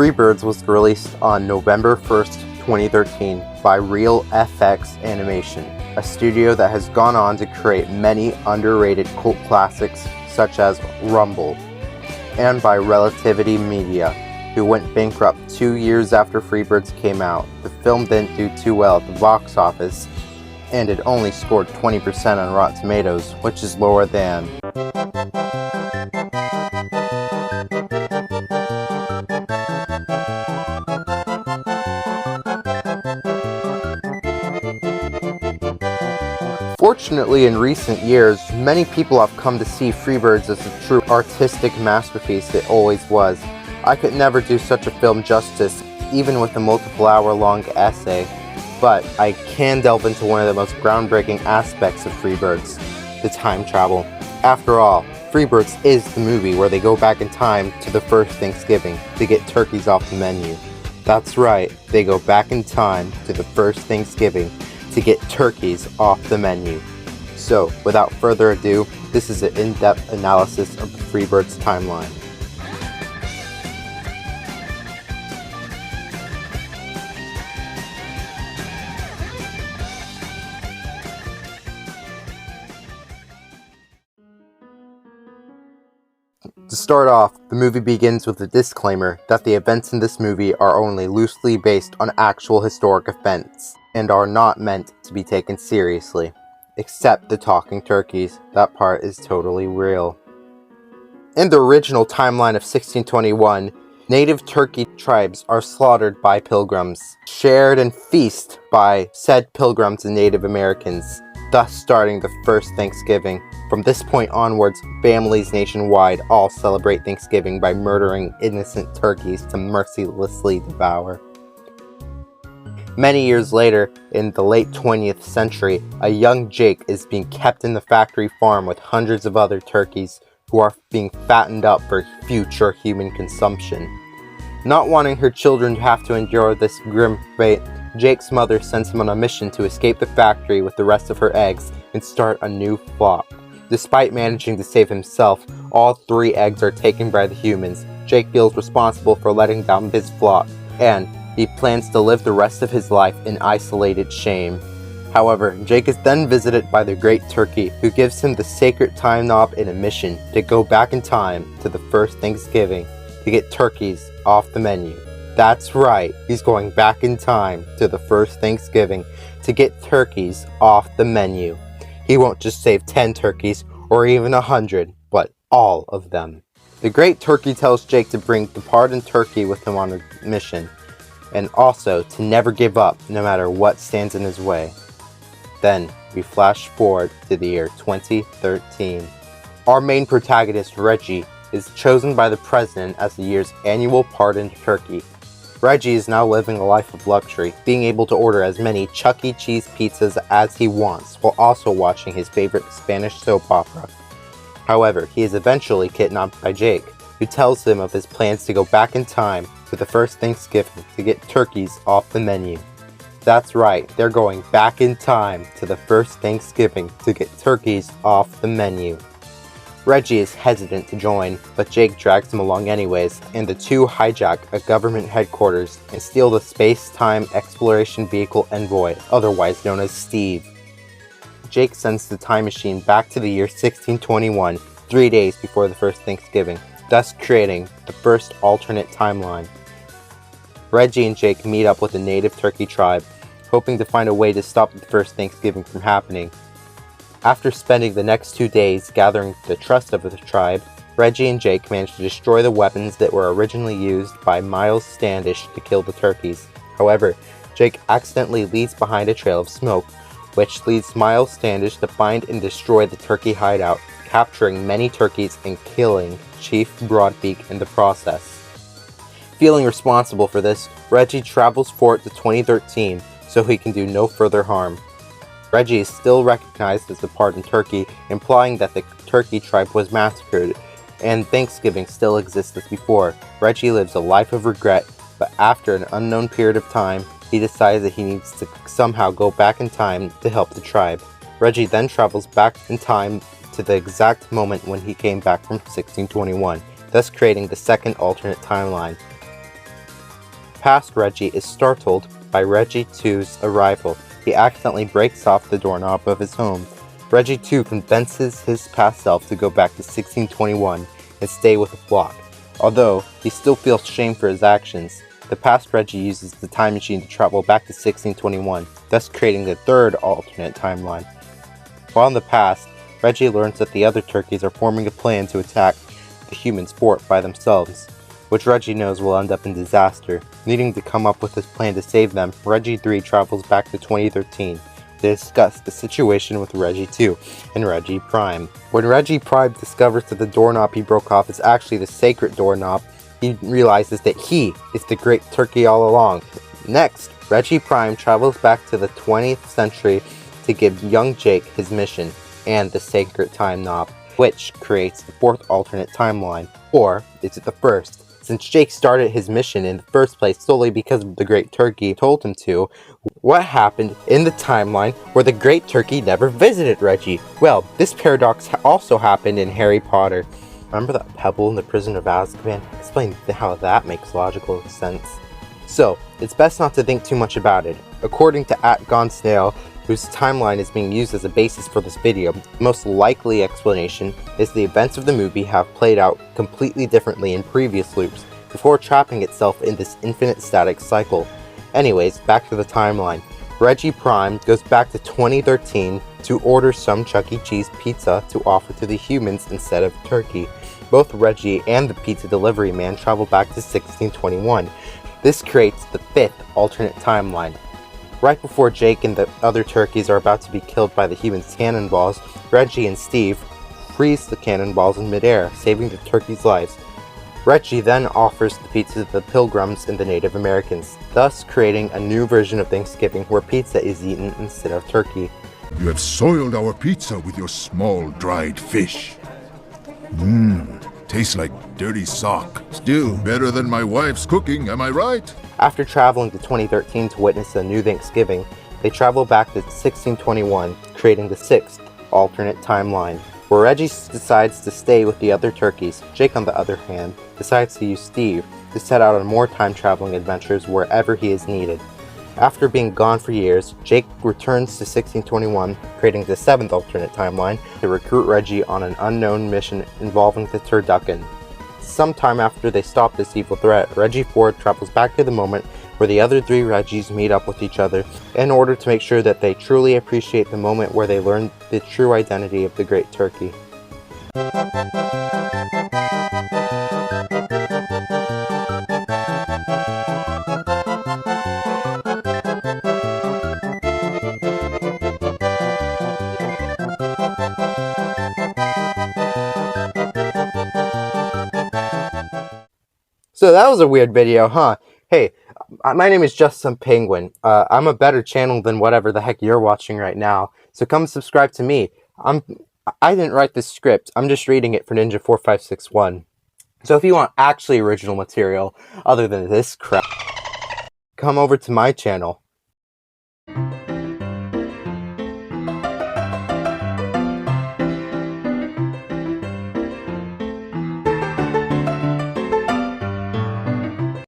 Freebirds was released on November 1st, 2013 by Real FX Animation, a studio that has gone on to create many underrated cult classics such as Rumble, and by Relativity Media, who went bankrupt 2 years after Freebirds came out. The film didn't do too well at the box office, and it only scored 20% on Rotten Tomatoes, which is lower than Fortunately, in recent years, many people have come to see Freebirds as the true artistic masterpiece it always was. I could never do such a film justice, even with a multiple hour-long essay, but I can delve into one of the most groundbreaking aspects of Freebirds, the time travel. After all, Freebirds is the movie where they go back in time to the first Thanksgiving to get turkeys off the menu. That's right, they go back in time to the first Thanksgiving to get turkeys off the menu. So, without further ado, this is an in-depth analysis of the Freebirds timeline. To start off, the movie begins with a disclaimer that the events in this movie are only loosely based on actual historic events and are not meant to be taken seriously. Except the talking turkeys, that part is totally real. In the original timeline of 1621, native turkey tribes are slaughtered by pilgrims, shared and feasted by said pilgrims and Native Americans, thus starting the first Thanksgiving. From this point onwards, families nationwide all celebrate Thanksgiving by murdering innocent turkeys to mercilessly devour. Many years later, in the late 20th century, a young Jake is being kept in the factory farm with hundreds of other turkeys who are being fattened up for future human consumption. Not wanting her children to have to endure this grim fate, Jake's mother sends him on a mission to escape the factory with the rest of her eggs and start a new flock. Despite managing to save himself, all 3 eggs are taken by the humans. Jake feels responsible for letting down his flock, and he plans to live the rest of his life in isolated shame. However, Jake is then visited by the Great Turkey, who gives him the sacred time knob and a mission to go back in time to the first Thanksgiving to get turkeys off the menu. That's right, he's going back in time to the first Thanksgiving to get turkeys off the menu. He won't just save 10 turkeys or even 100, but all of them. The Great Turkey tells Jake to bring the pardoned turkey with him on a mission, and also to never give up no matter what stands in his way. Then we flash forward to the year 2013. Our main protagonist, Reggie, is chosen by the president as the year's annual pardoned turkey. Reggie is now living a life of luxury, being able to order as many Chuck E. Cheese pizzas as he wants, while also watching his favorite Spanish soap opera. However, he is eventually kidnapped by Jake, who tells him of his plans to go back in time to the first Thanksgiving to get turkeys off the menu. That's right, they're going back in time to the first Thanksgiving to get turkeys off the menu. Reggie is hesitant to join, but Jake drags him along anyways, and the two hijack a government headquarters and steal the space-time exploration vehicle Envoy, otherwise known as Steve. Jake sends the time machine back to the year 1621, 3 days before the first Thanksgiving, thus creating the first alternate timeline. Reggie and Jake meet up with the native turkey tribe, hoping to find a way to stop the first Thanksgiving from happening. After spending the next 2 days gathering the trust of the tribe, Reggie and Jake manage to destroy the weapons that were originally used by Miles Standish to kill the turkeys. However, Jake accidentally leaves behind a trail of smoke, which leads Miles Standish to find and destroy the turkey hideout, capturing many turkeys and killing Chief Broadbeak in the process. Feeling responsible for this, Reggie travels forward to 2013 so he can do no further harm. Reggie is still recognized as the pardoned turkey, implying that the turkey tribe was massacred, and Thanksgiving still exists as before. Reggie lives a life of regret, but after an unknown period of time, he decides that he needs to somehow go back in time to help the tribe. Reggie then travels back in time to the exact moment when he came back from 1621, thus creating the second alternate timeline. past Reggie is startled by Reggie 2's arrival. He accidentally breaks off the doorknob of his home. Reggie 2 convinces his past self to go back to 1621 and stay with the flock. Although he still feels shame for his actions, the past Reggie uses the time machine to travel back to 1621, thus creating the third alternate timeline. While in the past, Reggie learns that the other turkeys are forming a plan to attack the humans' fort by themselves, which Reggie knows will end up in disaster. Needing to come up with his plan to save them, Reggie 3 travels back to 2013 to discuss the situation with Reggie 2 and Reggie Prime. When Reggie Prime discovers that the doorknob he broke off is actually the sacred doorknob, he realizes that he is the great turkey all along. Next, Reggie Prime travels back to the 20th century to give young Jake his mission and the sacred time knob, which creates the fourth alternate timeline. Or is it the first? Since Jake started his mission in the first place solely because the Great Turkey told him to, what happened in the timeline where the Great Turkey never visited Reggie? Well, this paradox also happened in Harry Potter. Remember that pebble in the prison of Azkaban? Explain how that makes logical sense. So, it's best not to think too much about it. According to @GoneSnail, whose timeline is being used as a basis for this video, the most likely explanation is the events of the movie have played out completely differently in previous loops, before trapping itself in this infinite static cycle. Anyways, back to the timeline. Reggie Prime goes back to 2013 to order some Chuck E. Cheese pizza to offer to the humans instead of turkey. Both Reggie and the pizza delivery man travel back to 1621. This creates the fifth alternate timeline. Right before Jake and the other turkeys are about to be killed by the humans' cannonballs, Reggie and Steve freeze the cannonballs in midair, saving the turkeys' lives. Reggie then offers the pizza to the Pilgrims and the Native Americans, thus creating a new version of Thanksgiving where pizza is eaten instead of turkey. You have soiled our pizza with your small dried fish. Tastes like dirty sock. Still better than my wife's cooking, am I right? After traveling to 2013 to witness a new Thanksgiving, they travel back to 1621, creating the sixth alternate timeline, where Reggie decides to stay with the other turkeys. Jake, on the other hand, decides to use Steve to set out on more time-traveling adventures wherever he is needed. After being gone for years, Jake returns to 1621, creating the seventh alternate timeline to recruit Reggie on an unknown mission involving the turducken. Sometime after they stop this evil threat, Reggie 4 travels back to the moment where the other three Reggies meet up with each other in order to make sure that they truly appreciate the moment where they learn the true identity of the Great Turkey. So that was a weird video, huh? Hey, my name is JustSomePenguin. I'm a better channel than whatever the heck you're watching right now. So come subscribe to me. I didn't write this script. I'm just reading it for Ninja4561. So if you want actually original material other than this crap, come over to my channel.